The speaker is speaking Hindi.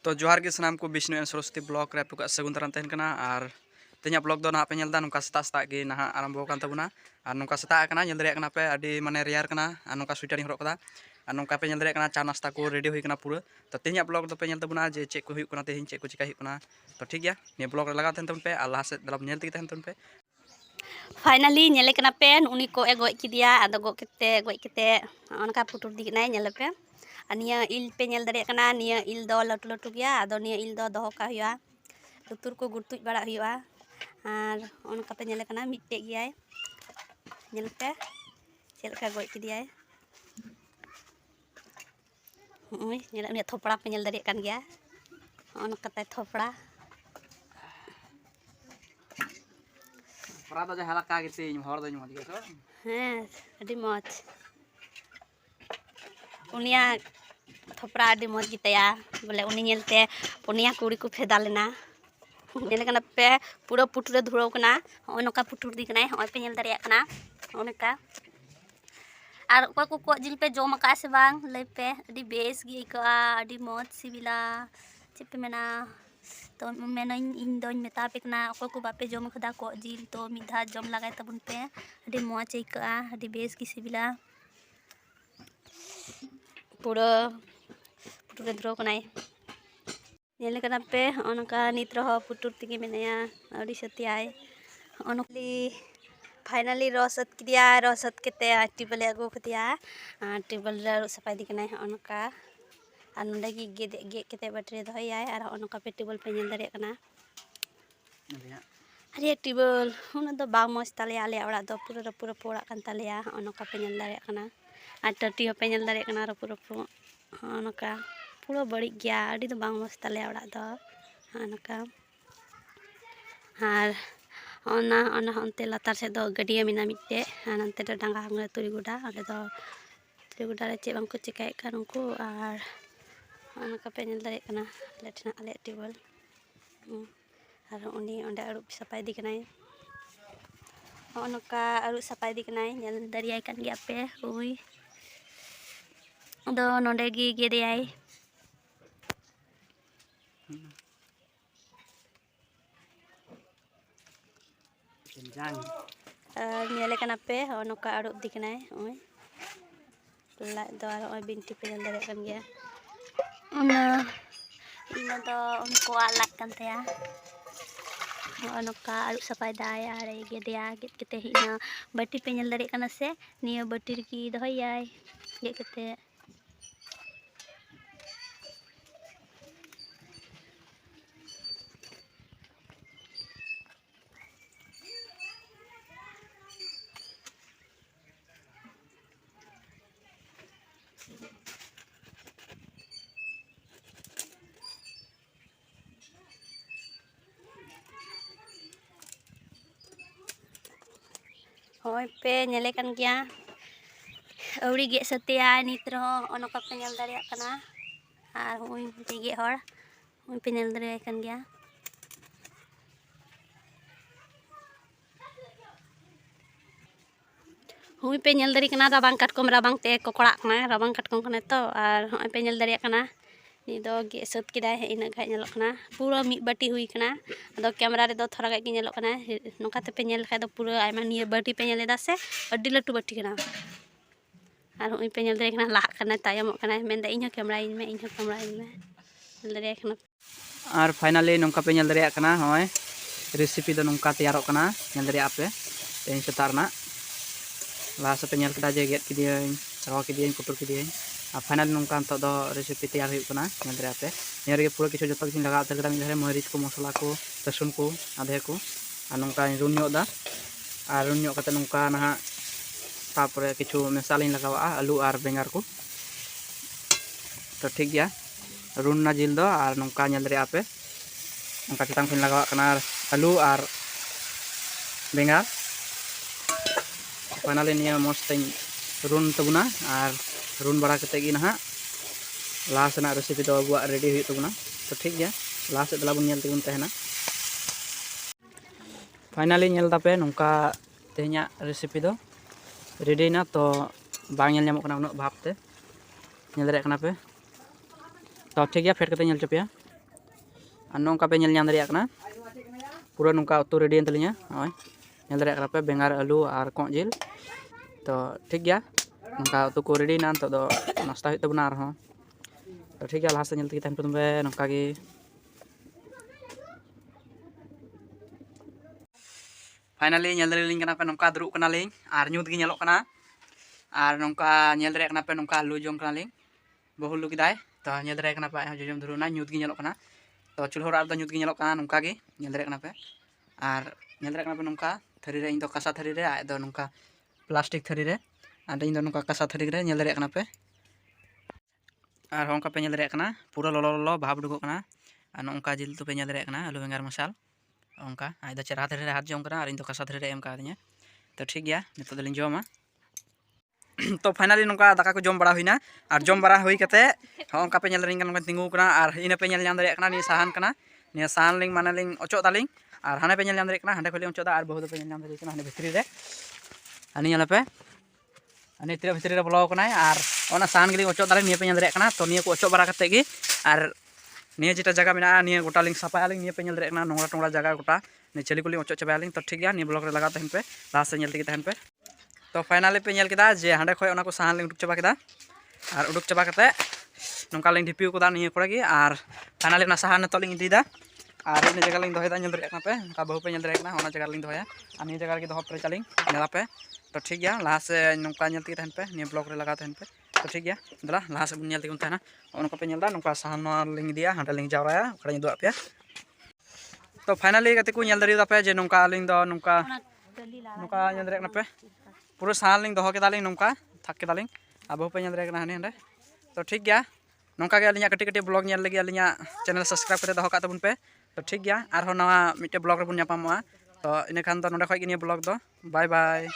तो जोहार के सामान को विष्णु एंड सरस्वती ब्लॉग रे आपका सगुन तरह तहन कना और तेना ब्लॉग दो ना पे नेलदा नुका सेता सेता गे ना आरंभ कान तबुना और नुका सेता कना नेल दरिया कना पे अडी माने रेयार कना और नुका स्वेटर हरक कदा और नुका पे नेल दरिया कना चा नाश्ता को रेडी हुई कना पूरा तो तेना ब्लॉग दो पे नेल तबुना जे चेक को हुई कना तेहिन चेक को चिका हुई कना तो ठीक गया ने ब्लॉग रे लगा तहन तबन पे और लाहा से दलब नेल तगी तहन तबन पे फाइनली नेले कना पे उनी को ए गoj किदिया आदो गoj कते अनका पुटुर दी कनाय नेले पे निया इल पे नेल दरे कना निया इल दो लटु लटु गया आदो निया इल दो दोहो का हुआ लुतुर को गुरतुज बड़ा हुआ और अनका पे नेले कना मिट्टे गया नेल पे चेलका गoj किदिया नेले उनी थोपड़ा पे नेल दरे कन गया अनका ते थोपड़ा परा दो जहां लका गिते हर दो मज गे तो हाँ अडी मौज उनिया थोपड़ा अडी मौज गितया बोले उनी नेलते पुनिया कुड़ी को फेदा लेना नेले कना पे पूरा पुटुरे धुरो कना नोका पुटुर दी कना होय पे नेल दरिया कना ओनका और ओको को जिल पे जोम का से बांग ले पे अडी बेस गी का अडी मौज सिबिला चिप मेना तो मेना इन दोन मेता पे कना ओको को बापे जोम खदा को जिल तो मिधा जोम लगाय तबुन पे अडी मौज इका अडी बेस की सिबिला पूरा पुटुरे धुरो कनाय नेले कना पे ओनका नित रहो पुटुर तिगे मेनया अडी सतियाय ओनकली फाइनली रसत किदिया रसत केते टेबल अगो कतिया टेबल रे सफाई दी कनाय ओनका और नोडे गी गे केते बटरे दहयाय और ओनका पे टेबल पे नेल दरे कना अरे टेबल उन दो बा मस्त ताले आले ओड़ा दो पूरा पोड़ा कान तालेया ओनका पे नेल दरे कना और टटी पे नेल दरे कना पूरा ओनका पूरा बड़ी गया अड़ी तो बांग मस्त ताले ओड़ा दो ओनका और अंते लातार से दो गडिया मिना मिट्टे अंते दो डांगा हम तुरी गुडा अंते दो तुरी गुडा रे चे बांको चिकाय कान उनको और ओनका पे नेल दरे कना लेटना आले टेबल और उनी ओंडे अरुप सफाई दी कनाय ओनका अरुप सफाई दी कनाय नेल दरियाय कान गया पे उई दो नोडे गी गेदेयाय नेले कना पे नोका अरुप दी कनाय ओय ला दो और बिनती पे नेल दरे कन गया इन दो उनको आलाक कन तया नोका अरुप सफाई दाय आरे गेदेया गेद केते हिना बटी पे नेल दरे कना से निया बटी रकी दहयाय गेद केते होय पे नेले कन गया अवड़ी गे सतिया नित रहो ओनका पे नेल दरिया कना और हुई गे हर हुई पे नेल दरिया कन गया हुई पे नेल दरी कना राबांग काटकोम राबांग ते कोकड़ा कना राबांग काटकोम कना तो और होय पे नेल दरिया कना नी दो गे सत किदाय इन घाय नेलो कना पूरा मी बटी हुई कना अदो कैमरा रे दो थोड़ा गाय के नेलो कना नोका ते पे नेल खाय दो पूरा आयमा निया बटी पे नेल दा से अड्डी लटू बटी कना और हुई पे नेल दरे कना लाह कना तायम कना मेन दा इनो कैमरा इन में नेल दरे कना और फाइनली नोका पे नेल दरिया कना होय रेसिपी दो नोका तैयारो कना नेल दरिया पे तेन सेतारना लाहा से पे नेल कदा जे गेट किदियन रवा किदियन कुटुर किदियन और फाइनल नोका तो दो रेसिपी तैयार हुई कना नेल दरिया पे नेल रे पूरा किछु जतो किन लगा तगड़ा मिले मरीच को मसाला को लसुन को आधे को और नोका रुन ᱧᱚᱜ दा और रुन ᱧᱚᱜ कते नोका नहा तारपरे किछु मसाला लगावा आलू और बेंगार को तो ठीक गया रुन ना जिल दो और नोका नेल दरिया पे नोका चितांग फिन लगावा कना आलू और बेंगार फाइनली निया मस्त रुन तबुना और रुन बड़ा कते गी नहा लाहा सेना रेसिपी दो अगुआ रेडी हुई तबुना तो ठीक गया लाहा से दला बुन नेल तबुन तहना फाइनली नेल दापे नोका तेहना रेसिपी दो रेडी ना तो बांग नेल ᱧᱟᱢᱚᱜ ᱠᱟᱱᱟ उन भापते नेल दरे कना पे तो ठीक गया फेट कते nail चपेया Ar nongka pe nyel nyam dareyak kana pura nongka utu ready en talinya hoy nyel dareyak kana pe bengar alu ar kok jil to ठीक गया nongka utu ko ready na to do nasta huyuk tabuna arhon to ठीक गया laha se nyel tegi tahan pe tumbe nongka ge finally nyel dareling kana pe nongka duruk kana ling ar nyut gi nyelok kana ar nongka nyel dareyak kana pe nongka alu jom kana ling bahulu kidai to nyel dareyak kana pe jom duruna nyut gi nyelok kana to chulhor ar do nyut gi nyelok kana nongka ge nyel dareyak kana pe ar nyel dareyak kana pe nongka thari re ing do kasa thari re ai do nongka plastik thari re ar ing do nongka kasa thari re nyel dareyak kana pe ar hongka pe nyel dareyak kana pura lolo lolo bhab udugok kana ar nongka jil tu pe nyel dareyak kana alu bengar masal ongka ai do cerah thari re hat jom kana ar ing do kasa thari re em kadinya to ठीक गया नितो दलिन joma तो फाइनली नौका दाका को जम बड़ा हुईना और जम बड़ा हुई कते हंका पे nyel ring kan tingu kana और इन पे nyel nyam dareyak kana ni sahan kana ni sahan ling mana ling ocok taling और हाने पे nyel nyam dareyak kana hande kholi ocok da और बहुत पे nyel nyam dareyak kana hane bhitri re ani nyala pe ani tira bhitri re bolo kana और ona sahan giling ocok taling ni pe nyel dareyak kana to ni ko ocok bara kate gi और ni jeta jaga mena ni gota ling sapa aling ni pe nyel dareyak kana nongra tongra jaga gota ni cheli kuling ocok chabe aling तो ठीक गया ni ब्लॉग रे लगा तहन पे लास्ट से nyel tegi तहन पे तो फाइनली पे nyel केदा जे हांडे खय ओना को साहान लिंग उडुक चबा केदा और उडुक चबा कते नोंका लिंग ढिपिउ कोदा निये कोरे गे और फाइनली ना साहान तो लिंग इदीदा और इन जगह लिंग दोहेदा nyel दारेक ना पे नोंका बहु पे nyel दारेक ना ओना जगह लिंग दोहया और निये जगह के दोह पे चलिंग नेला पे तो ठीक गया लाहा से नोंका nyel तगी तहन पे निये ब्लॉग रे लगा तहन पे तो ठीक गया दला लाहा से nyel तगी तहना ओनका पे nyel दा नोंका साहान लिंग दिया हांडे लिंग जावराया ओकरा दुआ पे तो फाइनली कते को nyel दारिदा पे जे नोंका लिंग दो नोंका नोंका nyel दारेक ना पे पूरा साल लिंग दोह केदालिंग नौका थक केदालिंग अब बहु पे nyel दारेक ना हाने हांडे तो ठीक गया नौका गे अलिया कटी कटी ब्लॉग nyel लगी अलिया चैनल सब्सक्राइब करते दोह का तबुन पे तो ठीक गया आर हो नवा मिटे ब्लॉग रे बुन ᱧᱟᱯᱟᱢᱚᱜᱼᱟ तो इन खान तो नोडे खय गे निया ब्लॉग दो बाय बाय।